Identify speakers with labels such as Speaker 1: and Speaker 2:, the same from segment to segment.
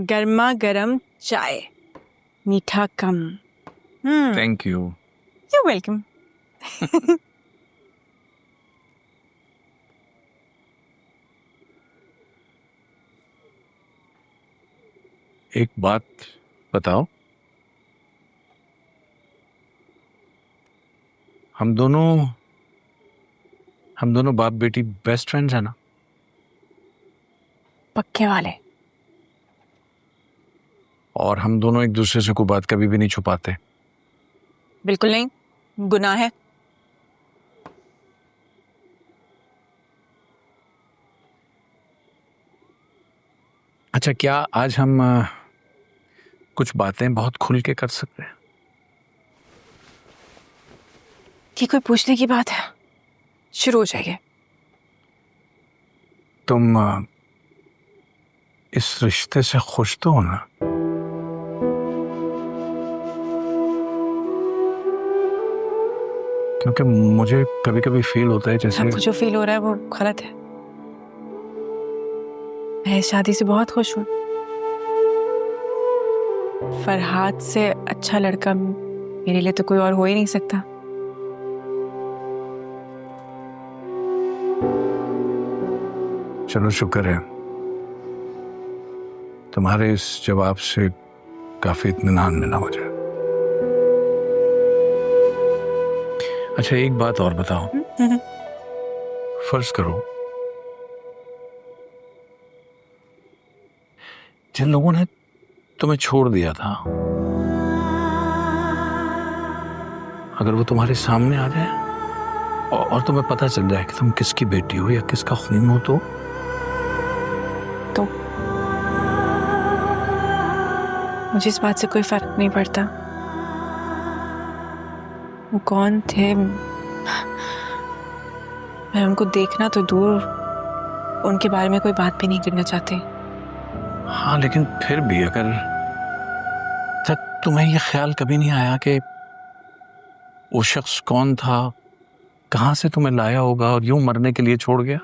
Speaker 1: गर्मा गर्म चाय, मीठा कम।
Speaker 2: Thank you.
Speaker 1: You welcome.
Speaker 2: एक बात बताओ, हम दोनों बाप बेटी बेस्ट फ्रेंड्स हैं ना?
Speaker 1: पक्के वाले।
Speaker 2: और हम दोनों एक दूसरे से कोई बात कभी भी नहीं छुपाते।
Speaker 1: बिल्कुल नहीं, गुनाह है।
Speaker 2: अच्छा, क्या आज हम कुछ बातें बहुत खुल के कर सकते हैं?
Speaker 1: कि कोई पूछने की बात है? शुरू हो जाइए।
Speaker 2: तुम इस रिश्ते से खुश तो हो ना? क्योंकि मुझे कभी कभी फील होता है जैसे
Speaker 1: आपको जो फील हो रहा है वो गलत है। मैं इस शादी से बहुत खुश हूँ। फरहाद से अच्छा लड़का मेरे लिए तो कोई और हो ही नहीं सकता।
Speaker 2: चलो, शुक्र है, तुम्हारे इस जवाब से काफी इत्मीनान मिला मुझे। अच्छा, एक बात और बताओ। फर्ज करो जिन लोगों ने तुम्हें छोड़ दिया था, अगर वो तुम्हारे सामने आ जाए और तुम्हें पता चल जाए कि तुम किसकी बेटी हो या किसका खून हो, तो
Speaker 1: मुझे इस बात से कोई फर्क नहीं पड़ता वो कौन थे। मैं उनको देखना तो दूर, उनके बारे में कोई बात भी नहीं करना चाहती।
Speaker 2: हाँ, लेकिन फिर भी अगर तुम्हें यह ख्याल कभी नहीं आया कि वो शख्स कौन था, कहां से तुम्हें लाया होगा और यूं मरने के लिए छोड़ गया?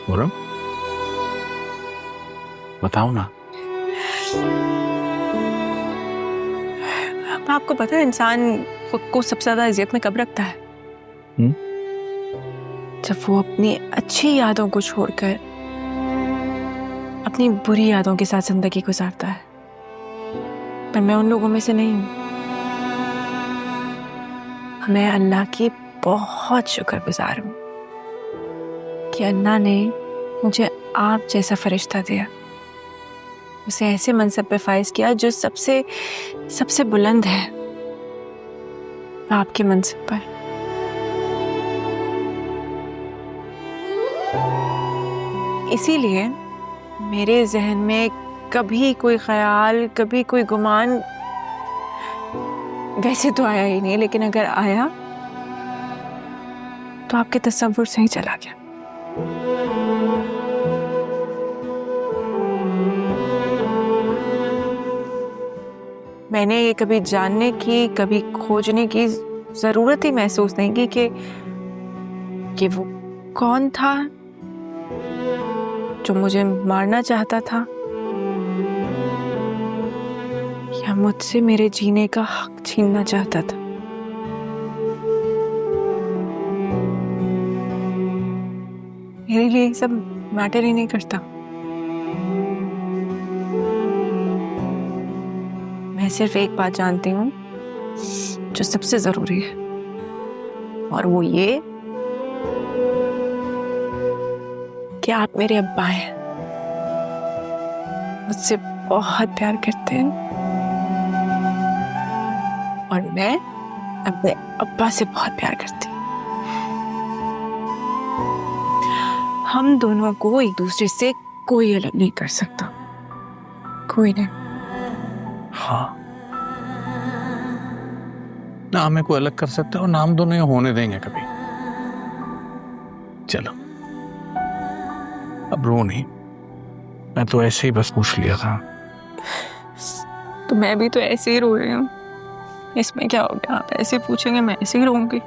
Speaker 2: बोलो, बताओ ना।
Speaker 1: आपको पता है इंसान खुद को सबसे ज्यादा इज्जत में कब रखता है? जब वो अपनी अच्छी यादों को छोड़कर अपनी बुरी यादों के साथ जिंदगी गुजारता है। पर मैं उन लोगों में से नहीं हूं। मैं अल्लाह की बहुत शुक्रगुजार हूं कि अल्लाह ने मुझे आप जैसा फरिश्ता दिया, उसे ऐसे मनसब पे फाइज किया जो सबसे सबसे बुलंद है आपके मनसब पर। इसीलिए मेरे जहन में कभी कोई ख्याल, कभी कोई गुमान वैसे तो आया ही नहीं, लेकिन अगर आया तो आपके तस्वुर से ही चला गया। मैंने ये कभी जानने की, कभी खोजने की जरूरत ही महसूस नहीं की कि वो कौन था जो मुझे मारना चाहता था या मुझसे मेरे जीने का हक छीनना चाहता था। मेरे लिए ये सब मैटर ही नहीं करता। मैं सिर्फ एक बात जानती हूँ जो सबसे जरूरी है, और वो ये कि आप मेरे अब्बा हैं, मुझसे बहुत प्यार करते हैं और मैं अपने अब्बा से बहुत प्यार करती हूँ। हम दोनों को एक दूसरे से कोई अलग नहीं कर सकता, कोई नहीं।
Speaker 2: हाँ, ना हमें कोई अलग कर सकते और ना हम दोनों ये होने देंगे कभी। चलो, अब रो नहीं, मैं तो ऐसे ही बस पूछ लिया था।
Speaker 1: तो मैं भी तो ऐसे ही रो रही हूँ, इसमें क्या हो गया? आप ऐसे पूछेंगे, मैं ऐसे ही रोऊंगी।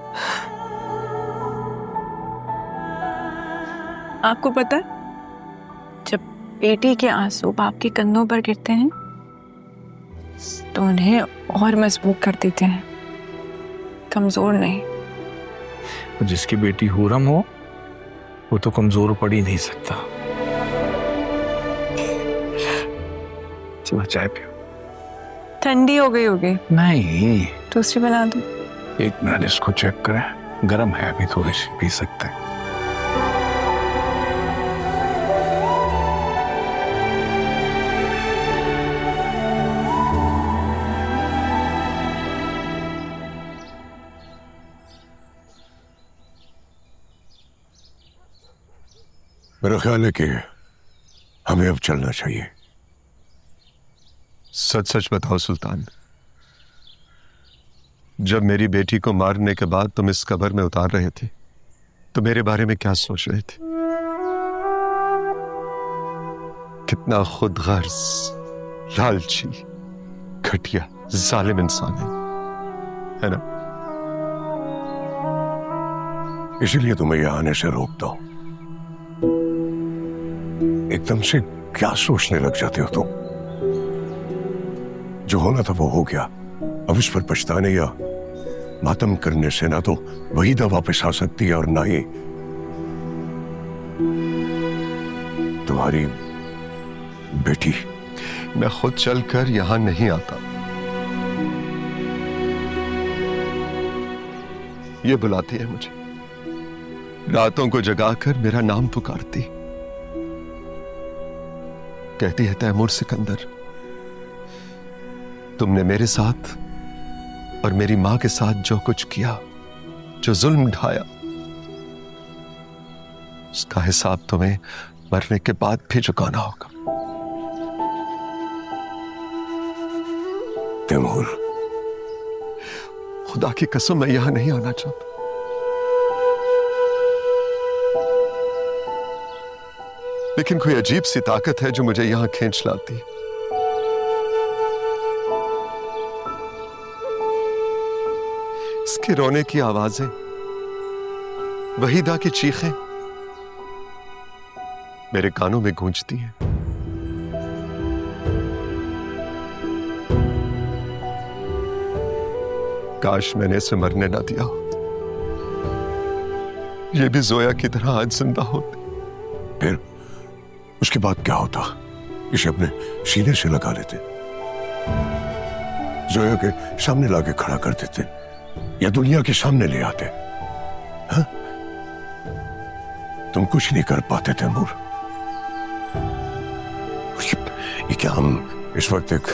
Speaker 1: आपको पता है जब बेटी के आंसू बाप के कंधों पर गिरते हैं तो उन्हें और मजबूत कर देते हैं, कमजोर नहीं।
Speaker 2: जिसकी बेटी हुरम हो वो तो कमजोर पड़ ही नहीं सकता। चलो चाय पियो।
Speaker 1: ठंडी हो गई होगी।
Speaker 2: नहीं,
Speaker 1: दूसरी बना दूं?
Speaker 2: एक मिनट इसको चेक करें, गर्म है अभी, थोड़ी सी पी सकते हैं।
Speaker 3: मेरा ख्याल है कि हमें अब चलना चाहिए।
Speaker 4: सच सच बताओ सुल्तान, जब मेरी बेटी को मारने के बाद तुम इस कब्र में उतार रहे थे तो मेरे बारे में क्या सोच रहे थे? कितना खुदगर्ज, लालची, घटिया, जालिम इंसान है ना?
Speaker 3: इसीलिए तुम्हें यहां आने से रोकता हूं। एकदम से क्या सोचने लग जाते हो तुम? जो होना था वो हो गया। अब इस पर पछताने या मातम करने से ना तो वहीदा वापस आ सकती है और ना ही तुम्हारी बेटी।
Speaker 4: मैं खुद चलकर यहां नहीं आता, ये बुलाती है मुझे, रातों को जगाकर मेरा नाम पुकारती, कहती है तैमूर सिकंदर, तुमने मेरे साथ और मेरी मां के साथ जो कुछ किया, जो जुल्म ढाया, उसका हिसाब तुम्हें मरने के बाद भी चुकाना होगा।
Speaker 3: तैमूर,
Speaker 4: खुदा की कसम मैं यहां नहीं आना चाहता, लेकिन कोई अजीब सी ताकत है जो मुझे यहां खींच लाती है। इसके रोने की आवाजें, वहीदा की चीखें मेरे कानों में गूंजती हैं। काश मैंने इसे मरने ना दिया हो, ये भी जोया की तरह आज जिंदा होती।
Speaker 3: फिर उसके बाद क्या होता? इसे अपने सीने से लगा लेते, जोया के सामने लाके खड़ा कर देते, या दुनिया के सामने ले आते। हाँ? तुम कुछ नहीं कर पाते तैमूर। ये क्या हम इस वक्त एक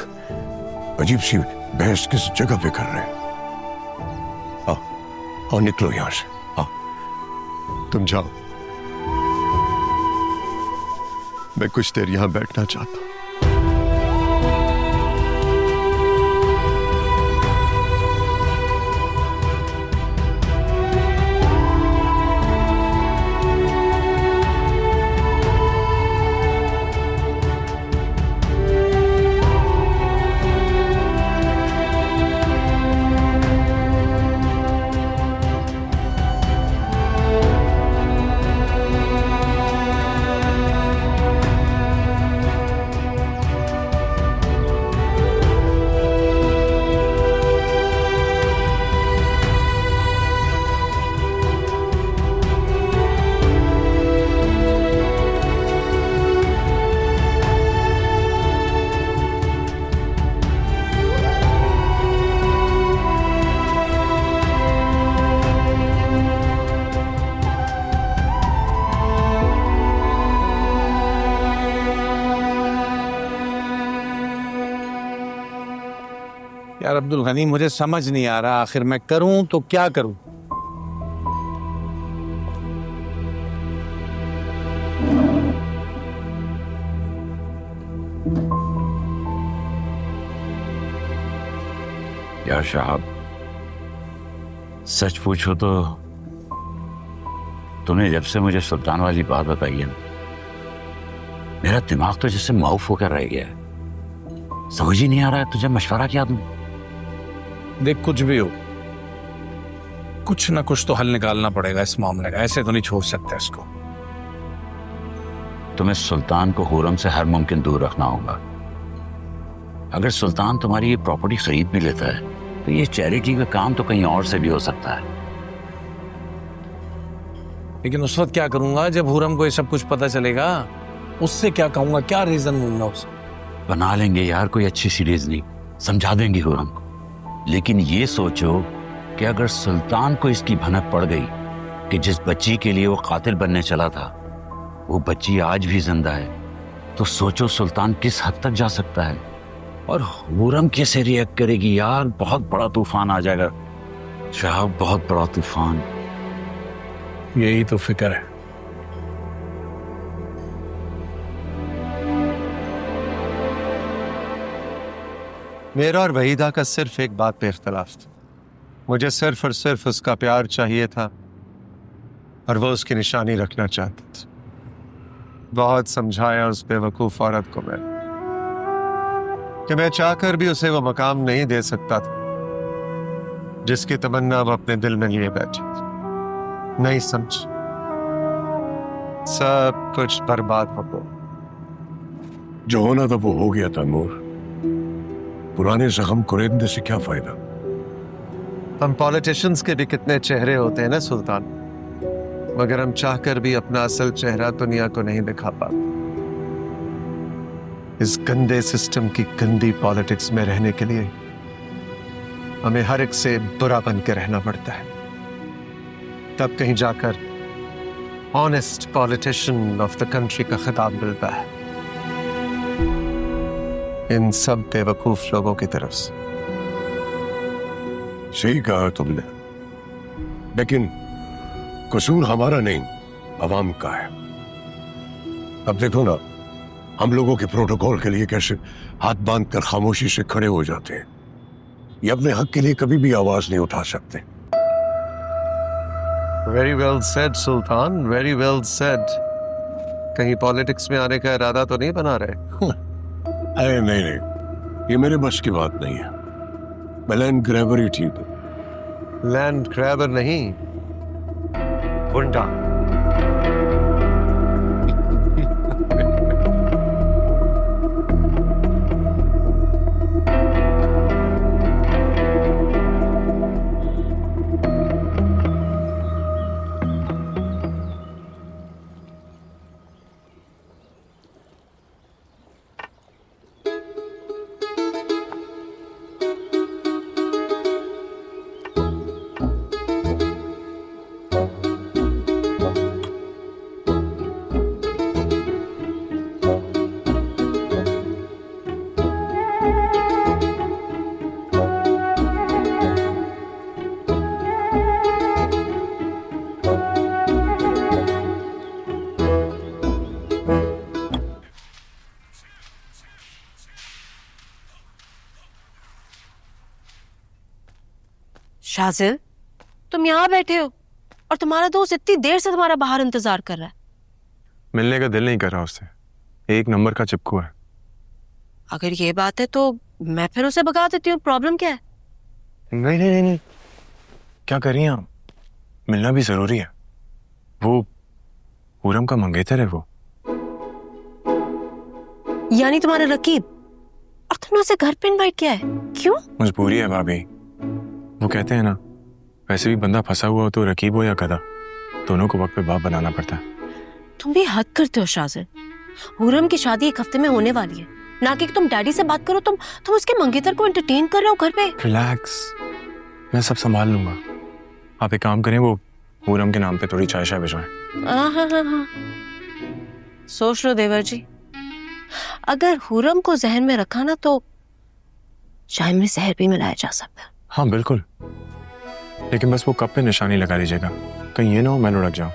Speaker 3: अजीब सी बहस किस जगह पे कर रहे हैं? आओ निकलो यहां से, आओ।
Speaker 4: तुम जाओ, मैं कुछ देर यहां बैठना चाहता हूं।
Speaker 2: यार अब्दुल गनी, मुझे समझ नहीं आ रहा आखिर मैं करूं तो क्या करूं।
Speaker 5: यार साहब, सच पूछो तो तुमने जब से मुझे सुल्तान वाली बात बताई है, मेरा दिमाग तो जैसे माउफ होकर रह गया है। समझ ही नहीं आ रहा है तुझे मशवरा क्या दूं।
Speaker 2: देख, कुछ भी हो, कुछ ना कुछ तो हल निकालना पड़ेगा इस मामले का। ऐसे तो नहीं छोड़ सकते इसको।
Speaker 5: तुम्हें सुल्तान को हुरम से हर मुमकिन दूर रखना होगा। अगर सुल्तान तुम्हारी ये प्रॉपर्टी खरीद भी लेता है तो ये चैरिटी का काम तो कहीं और से भी हो सकता है।
Speaker 2: लेकिन उस वक्त क्या करूंगा जब हुरम को ये सब कुछ पता चलेगा? उससे क्या कहूंगा, क्या रीजन दूंगा उसे?
Speaker 5: बना लेंगे यार कोई अच्छी सी रीजनिंग, समझा देंगे हुरम को। लेकिन ये सोचो कि अगर सुल्तान को इसकी भनक पड़ गई कि जिस बच्ची के लिए वो कातिल बनने चला था वो बच्ची आज भी जिंदा है, तो सोचो सुल्तान किस हद तक जा सकता है। और हुरम कैसे रिएक्ट करेगी यार? बहुत बड़ा तूफान आ जाएगा शाहब, बहुत बड़ा तूफान।
Speaker 2: यही तो फिक्र है।
Speaker 4: मेरा और वहीदा का सिर्फ एक बात पे इख्तलाफ था। मुझे सिर्फ और सिर्फ उसका प्यार चाहिए था और वो उसकी निशानी रखना चाहता था। बहुत समझाया उस बेवकूफ औरत को मैं कि मैं चाहकर भी उसे वो मकाम नहीं दे सकता था जिसकी तमन्ना वो अपने दिल में लिए बैठी थी। नहीं समझ, सब कुछ बर्बाद हो गया।
Speaker 3: जो होना था वो हो गया था नूर। पुराने जख्म कुरेदने से क्या फायदा?
Speaker 4: हम पॉलिटिशियंस के भी कितने चेहरे होते हैं ना सुल्तान, मगर हम चाहकर भी अपना असल चेहरा दुनिया को नहीं दिखा पाते। इस गंदे सिस्टम की गंदी पॉलिटिक्स में रहने के लिए हमें हर एक से बुरा बन के रहना पड़ता है, तब कहीं जाकर honest politician of the country का खिताब मिलता है इन सब बेवकूफ लोगों की तरफ से।
Speaker 3: सही कहा तुमने, लेकिन कसूर हमारा नहीं, अवाम का है। अब देखो ना, हम लोगों के प्रोटोकॉल के लिए कैसे हाथ बांध कर खामोशी से खड़े हो जाते हैं। ये अपने हक के लिए कभी भी आवाज नहीं उठा सकते।
Speaker 4: वेरी वेल सेड सुल्तान, वेरी वेल सेड। कहीं पॉलिटिक्स में आने का इरादा तो नहीं बना रहे?
Speaker 3: अरे नहीं नहीं, ये मेरे बस की बात नहीं है। मैं लैंड ग्रैबर ही ठीक हूँ।
Speaker 4: लैंड ग्रैबर नहीं, गुंडा।
Speaker 6: शाजिल, तुम यहाँ बैठे हो और तुम्हारा दोस्त इतनी देर से तुम्हारा बाहर इंतजार कर रहा है।
Speaker 7: मिलने का दिल नहीं कर रहा उससे, एक नंबर का चिपकू है।
Speaker 6: अगर ये बात है तो मैं फिर उसे भगा देती हूँ, प्रॉब्लम क्या है?
Speaker 7: नहीं नहीं नहीं नहीं, क्या कर रही हैं आप? मिलना भी जरूरी है। वो हुरम का मंगेतर है वो।
Speaker 6: यानी तुम्हारा रकीब? और तुमने उसे घर पे इनवाइट किया है, क्यों?
Speaker 7: मजबूरी है भाभी। वो कहते हैं ना, वैसे भी बंदा फंसा हुआ हो तो रकीब हो या गधा, दोनों को वक्त पे बाप बनाना पड़ता है।
Speaker 6: तुम भी हद करते हो शाजिल। हुरम की शादी एक हफ्ते में होने वाली है, ना कि तुम डैडी से बात करो। तुम उसके मंगेतर को एंटरटेन कर रहे हो घर पे।
Speaker 7: रिलैक्स, मैं सब संभाल लूंगा। आप एक काम करें, वो हुरम के नाम पे थोड़ी चाय शाय भिजवाएं।
Speaker 6: हाँ, सोच लो देवर जी, अगर हुरम को जहन में रखा ना तो चाय में जहर भी मिलाया जा सकता है।
Speaker 7: हाँ बिल्कुल, लेकिन बस वो कप पे निशानी लगा दीजिएगा, कहीं ये ना हो मैं लुढ़क जाऊं।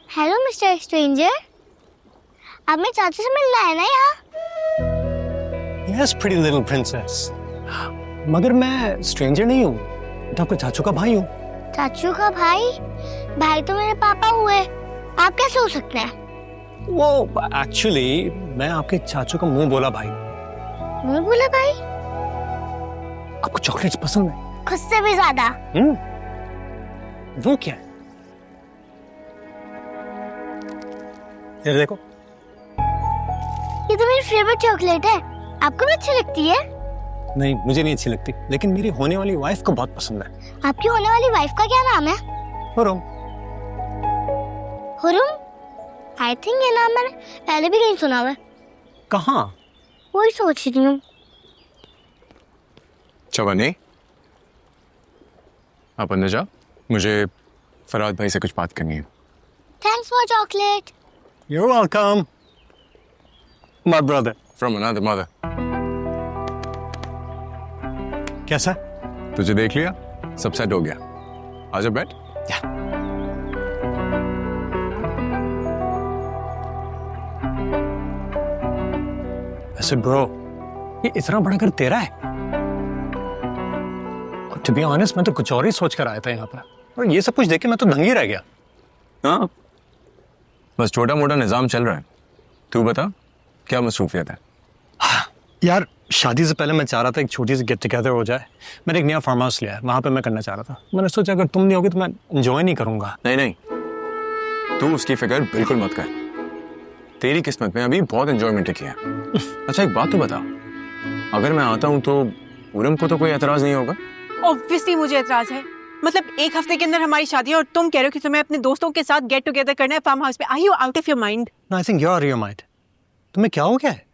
Speaker 8: हेलो मिस्टर स्ट्रेंजर, आप मेरे चाचू से मिलना है ना यहाँ?
Speaker 9: Yes, pretty little princess. मगर मैं स्ट्रेंजर नहीं हूँ, तो आपके चाचू का भाई हूँ।
Speaker 8: चाचू का भाई? भाई तो मेरे पापा हुए, आप कैसे हो सकते हैं?
Speaker 9: वो एक्चुअली मैं आपके चाचू का मुंह बोला भाई।
Speaker 8: मुंह बोला भाई?
Speaker 9: आपको चॉकलेट्स पसंद है?
Speaker 8: खुद से भी ज्यादा।
Speaker 9: वो क्या है? ये देखो,
Speaker 8: ये तो मेरी फेवरेट चॉकलेट है। आपको भी अच्छी लगती है?
Speaker 9: नहीं मुझे नहीं अच्छी लगती, लेकिन मेरी होने वाली वाइफ को बहुत पसंद है।
Speaker 8: आपकी होने वाली वाइफ का क्या नाम है?
Speaker 9: हुरम।
Speaker 8: हुरम? आई थिंक ये नाम मैंने पहले भी कहीं सुना हुआ है।
Speaker 9: कहाँ?
Speaker 8: वही सोच रही हूँ।
Speaker 7: चवन्नी, आप अंदर जाओ, मुझे फराद भाई से कुछ बात करनी है।
Speaker 8: Thanks for chocolate.
Speaker 9: You're welcome, my brother.
Speaker 7: From another mother.
Speaker 9: कैसा?
Speaker 7: तुझे देख लिया, सब सेट हो गया। आजा बैठ।
Speaker 9: वैसे ब्रो, ये इतना बड़ा घर तेरा है? और to be honest, मैं तो कुछ और ही सोच कर आया था यहाँ पर, और ये सब कुछ देख के मैं तो दंग ही रह गया।
Speaker 7: हाँ, बस छोटा मोटा निजाम चल रहा है। तू बता, क्या मसरूफियत है?
Speaker 9: यार शादी से पहले मैं चाह रहा था एक छोटी सी गेट टुगेदर हो जाए। मैंने एक नया फार्म हाउस लिया है, वहां पे मैं करना चाह रहा था। मैंने सोचा अगर तुम नहीं होगी तो मैं एंजॉय नहीं करूंगा।
Speaker 7: नहीं, तू उसकी फिक्र बिल्कुल मत कर। तेरी किस्मत में अभी बहुत एंजॉयमेंट किया है। अच्छा एक बात तो बता, अगर मैं आता हूँ तो पूरम को तो कोई एतराज नहीं होगा?
Speaker 1: ऑब्वियसली मुझे एतराज है। मतलब 1 हफ्ते के अंदर हमारी शादी है और तुम कह रहे हो कि तुम्हें अपने दोस्तों के साथ गेट टुगेदर करना है फार्म हाउस पे। Are you out of your mind?
Speaker 9: I think you are your mind. तुम्हें क्या हो गया है?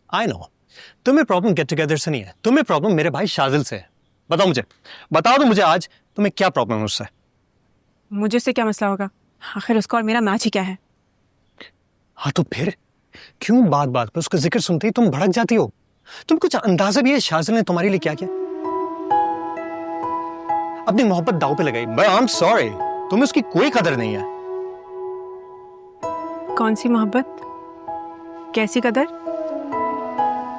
Speaker 9: आई नो, तुम्हें प्रॉब्लम गेट टुगेदर से नहीं है, तुम्हें प्रॉब्लम मेरे भाई शाजिल से है। बताओ तो मुझे आज तुम्हें क्या प्रॉब्लम है उससे?
Speaker 1: मुझे उससे क्या मसला होगा? आखिर उसका और मेरा मैच ही क्या है?
Speaker 9: हाँ तो फिर क्यों बात बात पर उसका जिक्र सुनते ही तुम भड़क जाती हो? तुम कुछ अंदाजा भी है शाजिल ने तुम्हारे लिए क्या किया? अपनी मोहब्बत दांव पे लगाई। बट आई एम सॉरी, तुम्हें उसकी कोई कदर नहीं है।
Speaker 1: कौन सी मोहब्बत? कैसी कदर?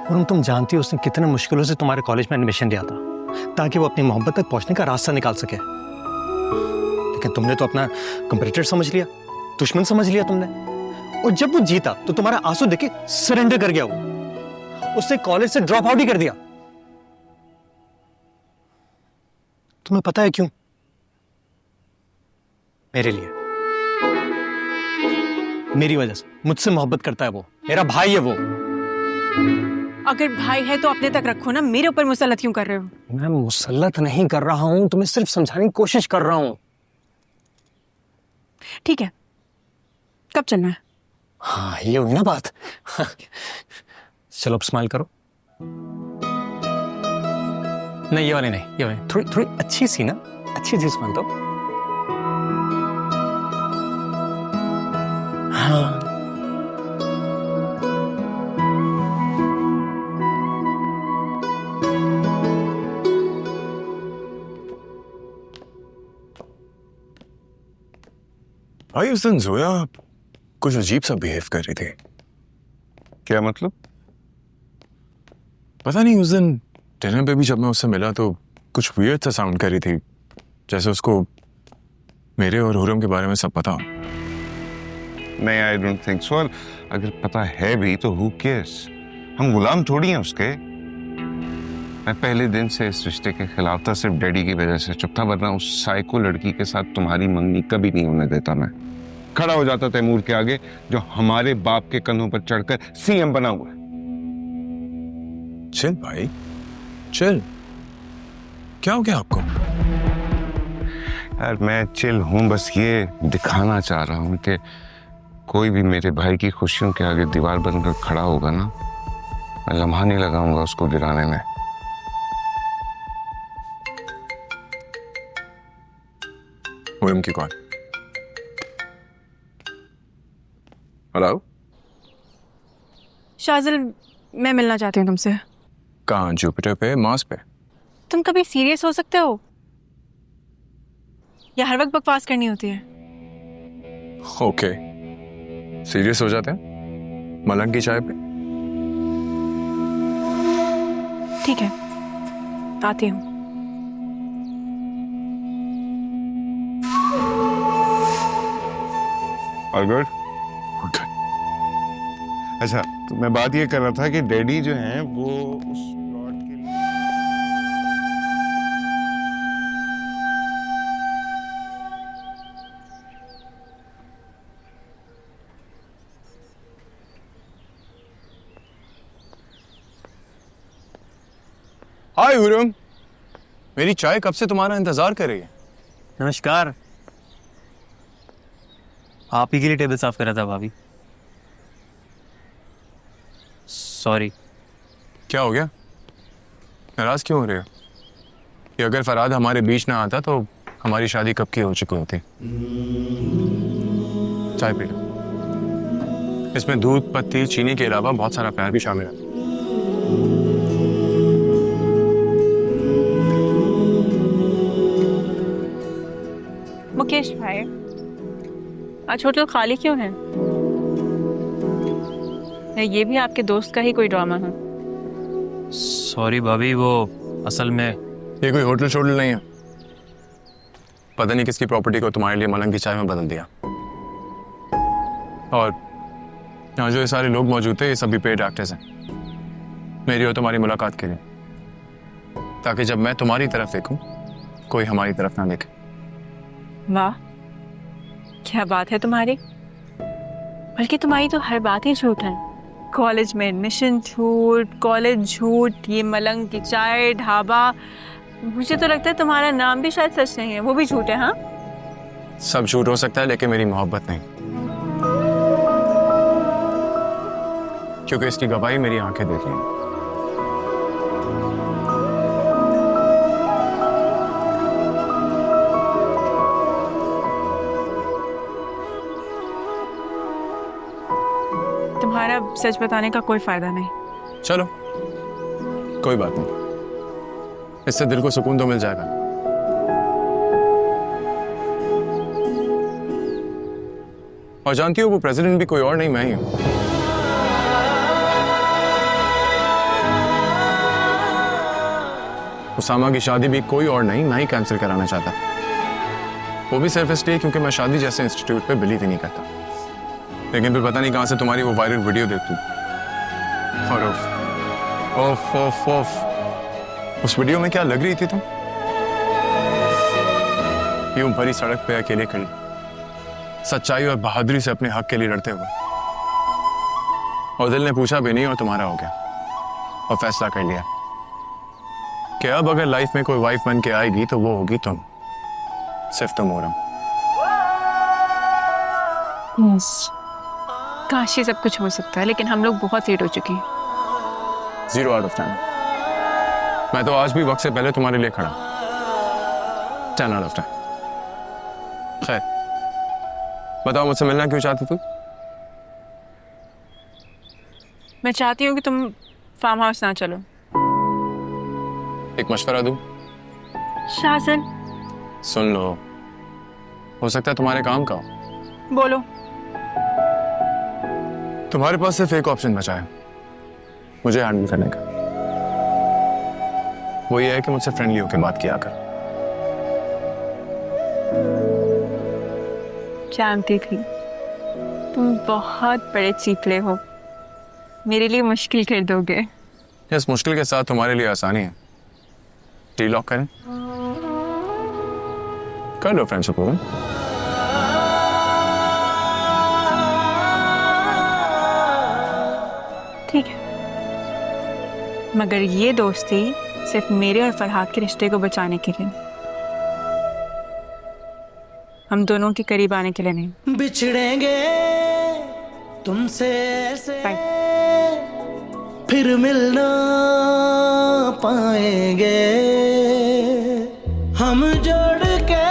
Speaker 9: और तुम जानती हो उसने कितने मुश्किलों से तुम्हारे कॉलेज में एडमिशन लिया था ताकि वो अपनी मोहब्बत तक पहुंचने का रास्ता निकाल सके, लेकिन तुमने तो अपना कंपटीटर समझ लिया, दुश्मन समझ लिया तुमने। और जब वो जीता तो तुम्हारा आंसू देख के सरेंडर कर गया। वो उसने कॉलेज से ड्रॉप आउट ही कर दिया। तुम्हें पता है क्यों? मेरे लिए, मेरी वजह से। मुझसे मोहब्बत करता है वो, मेरा भाई है वो।
Speaker 1: अगर भाई है तो अपने तक रखो ना, मेरे ऊपर मुसल्लत क्यों कर रहे हो?
Speaker 9: मैं मुसल्लत नहीं कर रहा हूं, तुम्हें सिर्फ समझाने की कोशिश कर रहा हूं।
Speaker 1: ठीक है, कब चलना है?
Speaker 9: हाँ ये हुई ना बात। चलो अब स्माइल करो। नहीं ये वाली नहीं, ये वाली थोड़ी थोड़ी अच्छी सी ना, अच्छी सी स्माइल दो। हाँ
Speaker 7: भाई उस दिन जोया कुछ अजीब सा बिहेव कर रही थी।
Speaker 3: क्या मतलब?
Speaker 7: पता नहीं, उस दिन डिनर पे भी जब मैं उससे मिला तो कुछ वियर्ड सा साउंड कर रही थी, जैसे उसको मेरे और हुरम के बारे में सब पता।
Speaker 10: नहीं, आई डोंट थिंक सो। अगर पता है भी तो हु केयर्स? हम गुलाम थोड़ी हैं उसके। मैं पहले दिन से इस रिश्ते के खिलाफ था, सिर्फ डैडी की वजह से चुप था, वरना उस साइको लड़की के साथ तुम्हारी मंगनी कभी नहीं होने देता। मैं खड़ा हो जाता तैमूर के आगे, जो हमारे बाप के कंधों पर चढ़कर सीएम बना हुआ है।
Speaker 7: चिल भाई चिल, क्या हो गया आपको?
Speaker 10: यार मैं चिल हूं, बस ये दिखाना चाह रहा हूं कि कोई भी मेरे भाई की खुशियों के आगे दीवार बनकर खड़ा होगा ना, मैं लम्हा नहीं लगाऊंगा उसको गिराने में।
Speaker 7: हुरम की कॉल। हेलो
Speaker 1: शाजिल, मैं मिलना चाहती हूँ तुमसे।
Speaker 7: कहाँ? जुपिटर पे, मार्स पे?
Speaker 1: तुम कभी सीरियस हो सकते हो या हर वक्त बकवास करनी होती है?
Speaker 7: ओके, सीरियस हो जाते हैं मलंग की चाय पे।
Speaker 1: ठीक है, आती हूँ।
Speaker 10: All good? अच्छा, तो मैं बात ये कर रहा था कि डैडी जो हैं वो उस प्लॉट के लिए
Speaker 7: हाय हुरम, मेरी चाय कब से तुम्हारा इंतजार कर रही है।
Speaker 11: नमस्कार। आप ही के लिए टेबल साफ कर रहा था भाभी। सॉरी।
Speaker 7: क्या हो गया, नाराज क्यों हो रहे हो? कि अगर फराद हमारे बीच ना आता तो हमारी शादी कब की हो चुकी होती। चाय पी लो, इसमें दूध, पत्ती, चीनी के अलावा बहुत सारा प्यार भी शामिल है।
Speaker 1: मुकेश भाई, आज होटल खाली क्यों है? या ये भी आपके दोस्त का ही कोई ड्रामा है?
Speaker 11: सॉरी भाभी, वो असल में
Speaker 7: ये कोई होटल शोटल नहीं है। पता नहीं किसकी प्रॉपर्टी को तुम्हारे लिए मलंग की चाय में बदल दिया। और यहाँ जो ये सारे लोग मौजूद थे ये सभी पेड एक्टर्स हैं मेरी और तुम्हारी मुलाकात के लिए, ताकि जब मैं तुम्हारी तरफ देखूं कोई हमारी तरफ ना देखे।
Speaker 1: वाह, क्या बात है तुम्हारी। बल्कि तुम्हारी तो हर बात ही झूठ है। कॉलेज में एडमिशन झूठ, कॉलेज झूठ, ये मलंग की चाय, ढाबा। मुझे तो लगता है तुम्हारा नाम भी शायद सच नहीं है, वो भी झूठ है। हाँ,
Speaker 7: सब झूठ हो सकता है लेकिन मेरी मोहब्बत नहीं, क्योंकि इसकी गवाही मेरी आंखें देख रही हैं।
Speaker 1: तुम्हारा सच बताने का कोई फायदा नहीं।
Speaker 7: चलो कोई बात नहीं, इससे दिल को सुकून तो मिल जाएगा। और जानती हो वो प्रेसिडेंट भी कोई और नहीं, मैं ही हूं। उसामा की शादी भी कोई और नहीं, मैं ही कैंसिल कराना चाहता, वो भी सिर्फ इसलिए क्योंकि मैं शादी जैसे इंस्टीट्यूट पे बिलीव ही नहीं करता। लेकिन फिर पता नहीं कहां से तुम्हारी वो वायरल वीडियो देखती और ओफ, उस वीडियो में क्या लग रही थी तुम? यूं भरी सड़क पे अकेले खड़ी, सच्चाई और बहादुरी से अपने हक के लिए लड़ते हुए, और दिल ने पूछा भी नहीं और तुम्हारा हो गया और फैसला कर लिया कि अब अगर लाइफ में कोई वाइफ बन के आएगी तो वो होगी तुम, सिर्फ तुम और हम।
Speaker 1: काश ये सब कुछ हो सकता है, लेकिन हम लोग बहुत लेट हो चुके हैं।
Speaker 7: 0 आउट ऑफ 10। मैं तो आज भी वक्त से पहले तुम्हारे लिए खड़ा। 10 आउट ऑफ 10। खैर बताओ, मुझसे मिलना क्यों चाहती तू?
Speaker 1: मैं चाहती हूँ कि तुम फार्म हाउस ना चलो।
Speaker 7: एक मशवरा दूं?
Speaker 1: शासन,
Speaker 7: सुन लो, हो सकता है तुम्हारे काम का हो।
Speaker 1: बोलो।
Speaker 7: तुम्हारे पास सिर्फ एक ऑप्शन बचा है मुझे हैंडल करने का, वो ये है कि मुझसे फ्रेंडली होकर बात किया कर।
Speaker 1: जानती थी तुम बहुत बड़े चीपले हो, मेरे लिए मुश्किल कर दोगे।
Speaker 7: इस मुश्किल के साथ तुम्हारे लिए आसानी है। टी लॉक करें? कर लो फ्रेंडशिप हो।
Speaker 1: ठीक है, मगर ये दोस्ती सिर्फ मेरे और फरहाद के रिश्ते को बचाने के लिए, हम दोनों के करीब आने के लिए नहीं।
Speaker 12: बिछड़ेंगे तुमसे ऐसे,
Speaker 1: बाय।
Speaker 12: फिर मिलना पाएंगे, हम जोड़ के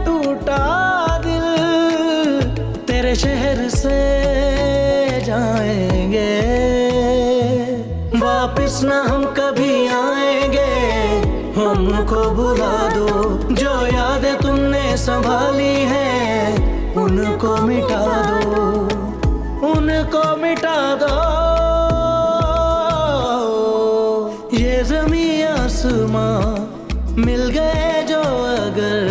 Speaker 12: टूटा दिल तेरे शहर से जाएंगे, वापिस ना हम कभी आएंगे, हमको भुला दो, जो यादें तुमने संभाली है उनको मिटा दो, उनको मिटा दो। ये ज़मीं आसमां मिल गए जो अगर,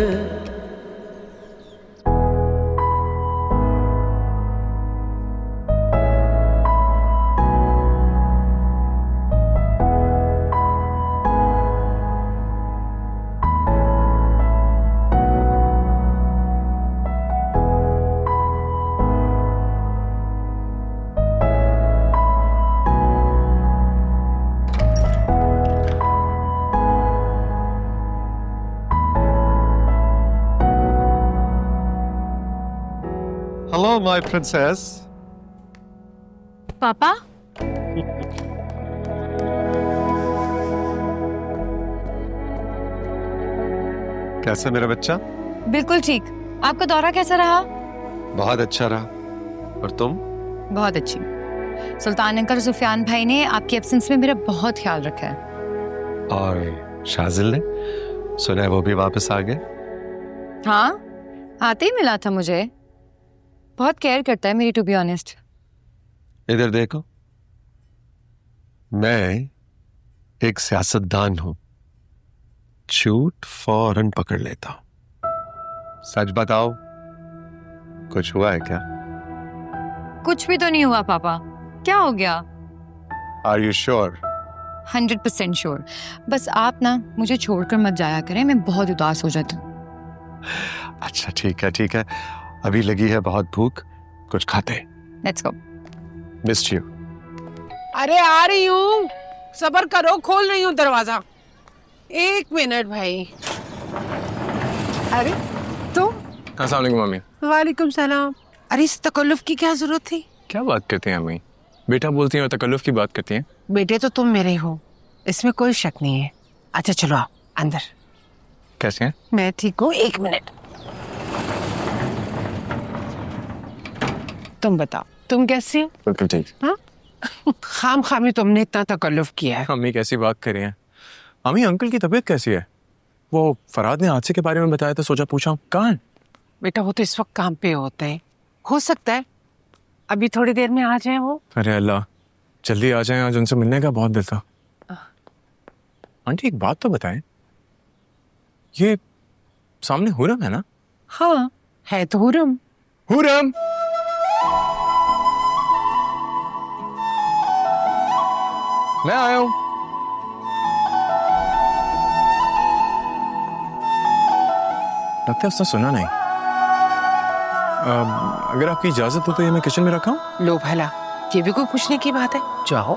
Speaker 4: माय प्रिंसेस।
Speaker 6: पापा
Speaker 4: कैसा मेरा बच्चा?
Speaker 1: बिल्कुल ठीक। आपका दौरा कैसा रहा?
Speaker 4: बहुत अच्छा रहा। और तुम?
Speaker 1: बहुत अच्छी। सुल्तान अंकल सुफियान भाई ने आपकी एब्सेंस में मेरा बहुत ख्याल रखा है।
Speaker 4: और शाजिल ने? सुना है वो भी वापस आ गए।
Speaker 1: हाँ, आते ही मिला था मुझे। बहुत केयर करता है मेरी, टू बी ऑनेस्ट।
Speaker 4: इधर देखो, मैं एक सियासतदान हूं, झूठ फौरन पकड़ लेता हूं। सच बताओ, कुछ हुआ है क्या?
Speaker 1: कुछ भी तो नहीं हुआ पापा। क्या हो गया?
Speaker 4: Are you sure?
Speaker 1: 100% श्योर। बस आप ना मुझे छोड़कर मत जाया करें, मैं बहुत उदास हो जाती हूँ।
Speaker 4: अच्छा ठीक है ठीक है, अभी लगी है बहुत भूख, कुछ खाते।
Speaker 1: Let's go.
Speaker 4: Missed you.
Speaker 13: अरे आ रही हूँ, सब्र करो, खोल रही हूँ दरवाजा। 1 मिनट भाई। अरे तुम?
Speaker 7: अस्सलाम वालेकुम मम्मी।
Speaker 13: वालेकुम सलाम। अरे इस तकल्लुफ की क्या जरूरत थी?
Speaker 7: क्या बात करती हैं अम्मी? बेटा बोलती हैं और तकल्लुफ की बात करती हैं।
Speaker 13: बेटे तो तुम मेरे हो, इसमें कोई शक नहीं है। अच्छा चलो आओ अंदर।
Speaker 7: कैसे हैं?
Speaker 13: मैं ठीक हूँ, 1 मिनट। तुम बताओ, तुम कैसे हो?
Speaker 7: बिल्कुल ठीक।
Speaker 13: हाँ? खाम में तुमने इतना तकल्लुफ किया है।
Speaker 7: अम्मी कैसी बात कर रही हैं? अम्मी अंकल की तबीयत कैसी है? वो फराद ने हादसे के बारे में बताया था, सोचा पूछा। कहाँ है?
Speaker 13: बेटा वो तो इस वक्त काम पे होते हैं, हो सकता है अभी थोड़ी देर में आ जाए वो।
Speaker 7: अरे अल्लाह, जल्दी आ जाएं, आज उनसे मिलने का बहुत दिल था। आंटी एक बात तो बताएं, ये सामने हुरम है ना?
Speaker 13: हाँ है तो हुरम।
Speaker 7: हुरम, मैं आया हूं। लगता है उसने सुना नहीं। अगर आपकी इजाजत हो तो ये मैं किचन में रखा हूं?
Speaker 13: लो भला, ये भी कोई पूछने की बात है? जाओ।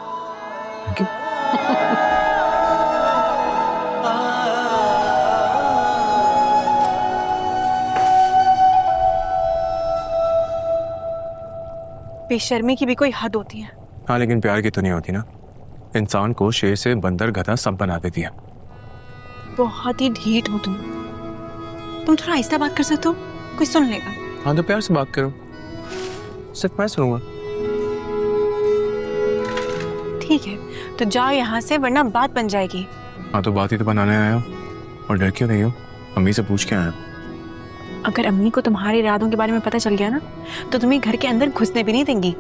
Speaker 1: बेशर्मी की भी कोई हद होती है।
Speaker 7: हाँ, लेकिन प्यार की तो नहीं होती ना। इंसान को शेर से बंदर गधा सब बना देती है।
Speaker 1: बहुत ही ढीठ हो तुम थोड़ा आहिस्ता बात कर सकते हो, कोई सुन लेगा।
Speaker 7: हाँ तो प्यार से बात करो, सिर्फ मैं सुनूंगा।
Speaker 1: ठीक है, तो जाओ यहाँ से, वरना बात बन जाएगी।
Speaker 7: हाँ तो बात ही तो बनाने आया हो, और डर क्यों रही हो? अम्मी से पूछ के आया।
Speaker 1: अगर अम्मी को तुम्हारे इरादों के बारे में पता चल गया ना, तो तुम्हें घर के अंदर घुसने भी नहीं देंगी।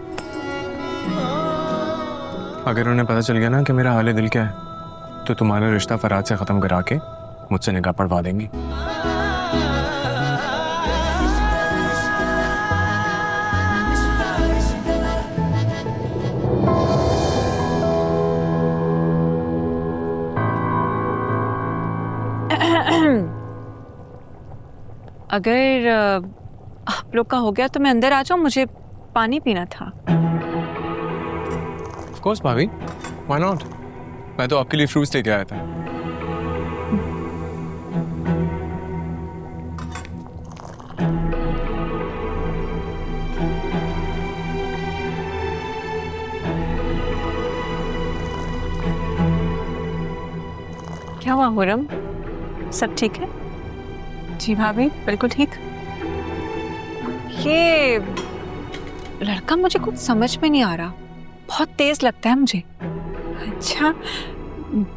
Speaker 7: अगर उन्हें पता चल गया ना कि मेरा हाल दिल क्या है, तो तुम्हारा रिश्ता फराद से खत्म करा के मुझसे निकाह पढ़वा देंगी।
Speaker 1: अगर आप लोग का हो गया तो मैं अंदर आ जाऊं, मुझे पानी पीना था।
Speaker 7: Of course भाभी, why not? मैं तो आपके लिए फ्रूट्स लेके आया था।
Speaker 1: क्या हुआ हुरम, सब ठीक है? जी भाभी, बिल्कुल ठीक। ये लड़का मुझे कुछ समझ में नहीं आ रहा, बहुत तेज लगता है मुझे। अच्छा,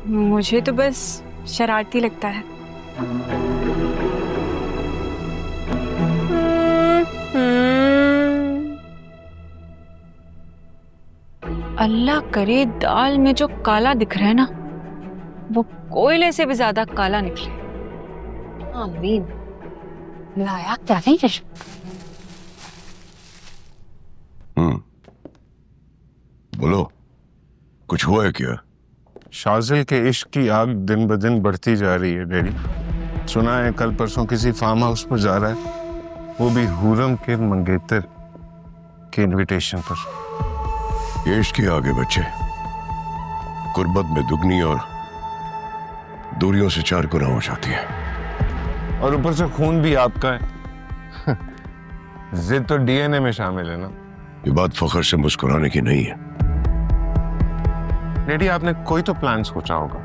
Speaker 1: मुझे तो बस शरारती लगता है। अल्लाह करे दाल में जो काला दिख रहा है ना, वो कोयले से भी ज्यादा काला निकले। आमीन। लाया क्या नहीं?
Speaker 3: बोलो, कुछ हुआ है क्या?
Speaker 10: शाजिल के इश्क की आग दिन ब दिन बढ़ती जा रही है डैडी। सुना है कल परसों किसी फार्म हाउस पर जा रहा है, वो भी हुरम के मंगेतर के इनविटेशन पर।
Speaker 3: ये इश्क की आगे बच्चे, गुर्बत में दुगनी और दूरियों से 4 गुना हो जाती है।
Speaker 10: और ऊपर से खून भी आपका है। जिद तो डीएनए में शामिल है ना।
Speaker 3: ये बात फखर से मुस्कुराने की नहीं है।
Speaker 10: डैडी, आपने कोई तो प्लान सोचा होगा।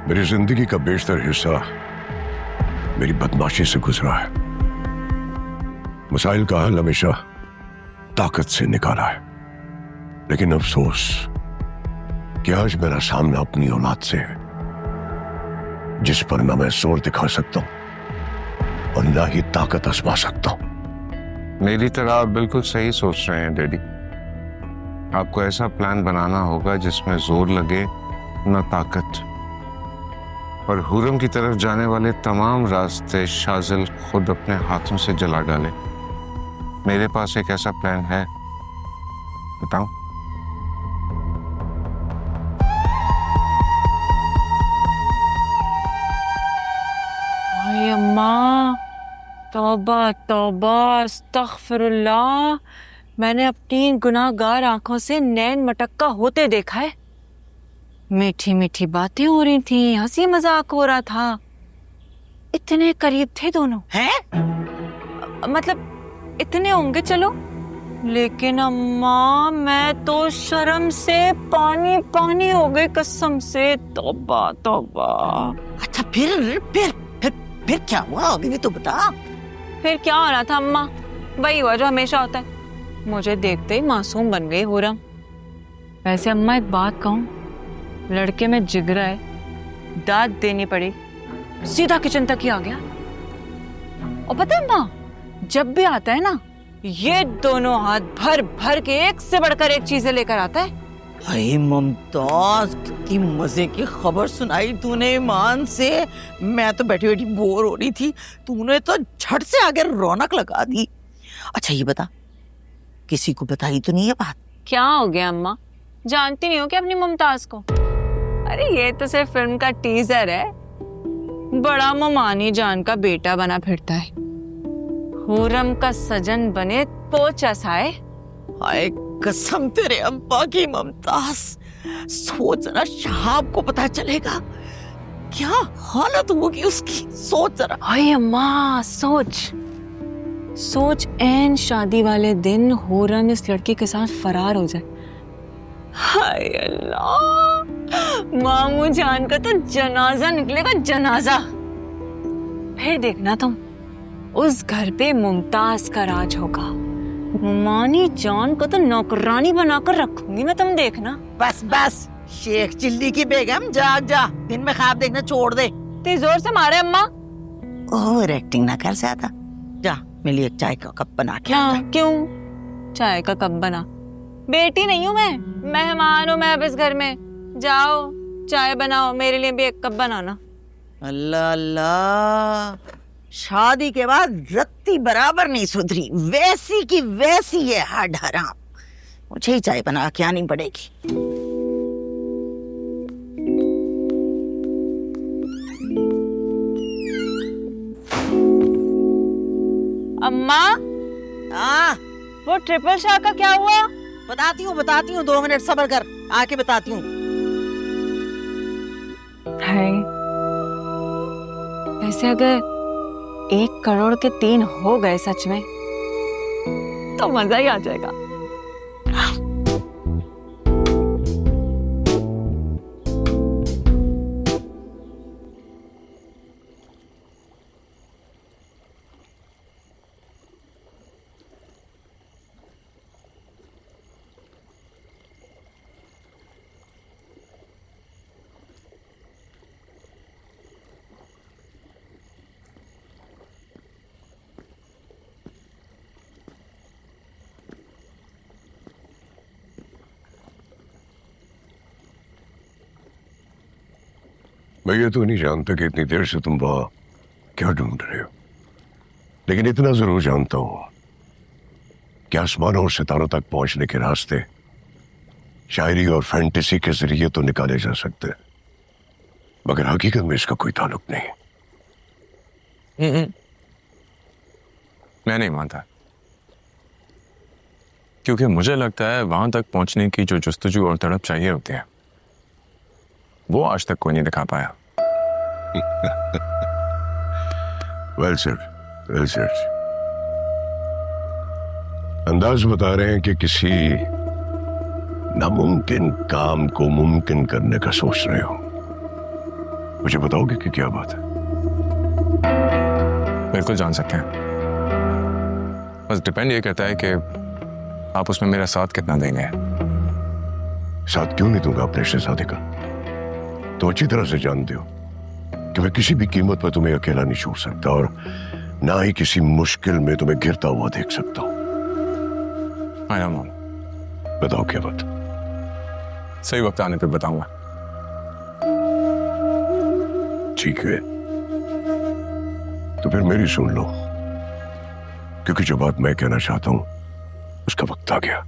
Speaker 3: मेरी जिंदगी का बेशतर हिस्सा मेरी बदमाशी से गुजरा है। मसाइल का हल हमेशा ताकत से निकाला है, लेकिन अफसोस कि आज मेरा सामना अपनी औलाद से है, जिस पर ना मैं जोर दिखा सकता हूं और ना ही ताकत आजमा सकता हूं।
Speaker 10: मेरी तरह आप बिल्कुल सही सोच रहे हैं डैडी। आपको ऐसा प्लान बनाना होगा जिसमें जोर लगे न ताकत। और हुरम की तरफ जाने वाले तमाम रास्ते शाजिल खुद अपने हाथों से जला डाले। मेरे पास एक ऐसा प्लान है, बताऊं?
Speaker 1: हाय अम्मा, तौबा तौबा अस्तगफिरुल्लाह। मैंने अपनी गुनाहगार आंखों से नैन मटक्का होते देखा है। मीठी मीठी बातें हो रही थी, हंसी मजाक हो रहा था, इतने करीब थे दोनों।
Speaker 6: हैं?
Speaker 1: मतलब इतने होंगे चलो, लेकिन अम्मा मैं तो शर्म से पानी पानी हो गई, कसम से। तौबा तौबा।
Speaker 6: अच्छा फिर क्या हुआ, अभी भी तो बता।
Speaker 1: फिर क्या हो रहा था अम्मा? वही हुआ जो हमेशा होता है। मुझे देखते ही मासूम बन गई हुरम। वैसे अम्मा एक बात कहूं, लड़के में जिगरा है, दाद देनी पड़ी, सीधा किचन तक ही आ गया। और पता है अम्मा, जब भी आता है ना, ये दोनों हाथ भर भर के एक से बढ़कर एक चीजें लेकर आता है।
Speaker 6: हाय मुमताज, कितनी मजे की खबर सुनाई तूने ईमान से। मैं तो बैठी बैठी बोर हो रही थी, तूने तो झट से आगे रौनक लगा दी। अच्छा ये बता, किसी को बताई तो नहीं है बात?
Speaker 1: क्या हो गया अम्मा, जानती नहीं हो क्या अपनी मुमताज को? अरे ये तो सिर्फ फिल्म का टीजर है। बड़ा ममानी जान का बेटा बना फिरता है, हुरम का सजन बने तो चसाए।
Speaker 6: हाय कसम तेरे अब्बा की मुमताज, सोच जरा शहाब को पता चलेगा क्या हालत होगी उसकी, सोच जरा।
Speaker 1: हाय अम्मा, सोच ऐन शादी वाले दिन हुरम इस लड़के के साथ फरार हो जाए। हाय अल्लाह, मामू जान का तो जनाजा निकलेगा, जनाजा। फिर देखना तुम, उस घर पे मुमताज का राज होगा। मुमानी जान को तो नौकरानी बनाकर रखूंगी मैं, तुम देखना।
Speaker 6: बस बस शेख चिल्ली की बेगम, जाग जा, दिन में ख्वाब देखना छोड़ दे।
Speaker 1: ते जोर से मारे अम्मा।
Speaker 6: ओवर एक्टिंग ना कर ज्यादा, जा मेरे लिए एक चाय का कप बना के ला।
Speaker 1: क्यों चाय का कप बना? बेटी नहीं हूँ मैं, मेहमान हूँ मैं अब इस घर में। जाओ चाय बनाओ, मेरे लिए भी एक कप बनाना।
Speaker 6: अल्लाह अल्लाह, शादी के बाद रत्ती बराबर नहीं सुधरी, वैसी की वैसी है हड हराम। मुझे ही चाय बना के आनी पड़ेगी।
Speaker 1: अम्मा,
Speaker 6: हाँ
Speaker 1: वो ट्रिपल शाह का क्या हुआ?
Speaker 6: बताती हूँ 2 मिनट सब्र कर, आके बताती हूँ।
Speaker 1: वैसे अगर 1 करोड़ के 3 हो गए सच में, तो मजा ही आ जाएगा।
Speaker 3: मैं ये तो नहीं जानता कि इतनी देर से तुम वहां क्या ढूंढ रहे हो, लेकिन इतना जरूर जानता हूं कि आसमानों और सितारों तक पहुंचने के रास्ते शायरी और फैंटेसी के जरिए तो निकाले जा सकते हैं, मगर हकीकत में इसका कोई ताल्लुक नहीं।
Speaker 7: मैं नहीं मानता, क्योंकि मुझे लगता है वहां तक पहुंचने की जो जुस्तजू और तड़प चाहिए होती है, वो आज तक कोई नहीं दिखा पाया।
Speaker 3: Well said, well said. अंदाज बता रहे हैं कि किसी नामुमकिन काम को मुमकिन करने का सोच रहे हो। मुझे बताओगे कि क्या बात है?
Speaker 7: बिल्कुल जान सकते हैं, बस डिपेंड ये करता है कि आप उसमें मेरा साथ कितना देंगे।
Speaker 3: साथ क्यों नहीं दूंगा अपने शहजादे का? तो अच्छी तरह से जानते हो कि मैं किसी भी कीमत पर तुम्हें अकेला नहीं छोड़ सकता और ना ही किसी मुश्किल में तुम्हें गिरता हुआ देख सकता हूं।
Speaker 7: I know mom.
Speaker 3: बताओ क्या बात?
Speaker 7: सही वक्त आने पे बताऊंगा।
Speaker 3: ठीक है, तो फिर मेरी सुन लो, क्योंकि जो बात मैं कहना चाहता हूं उसका वक्त आ गया।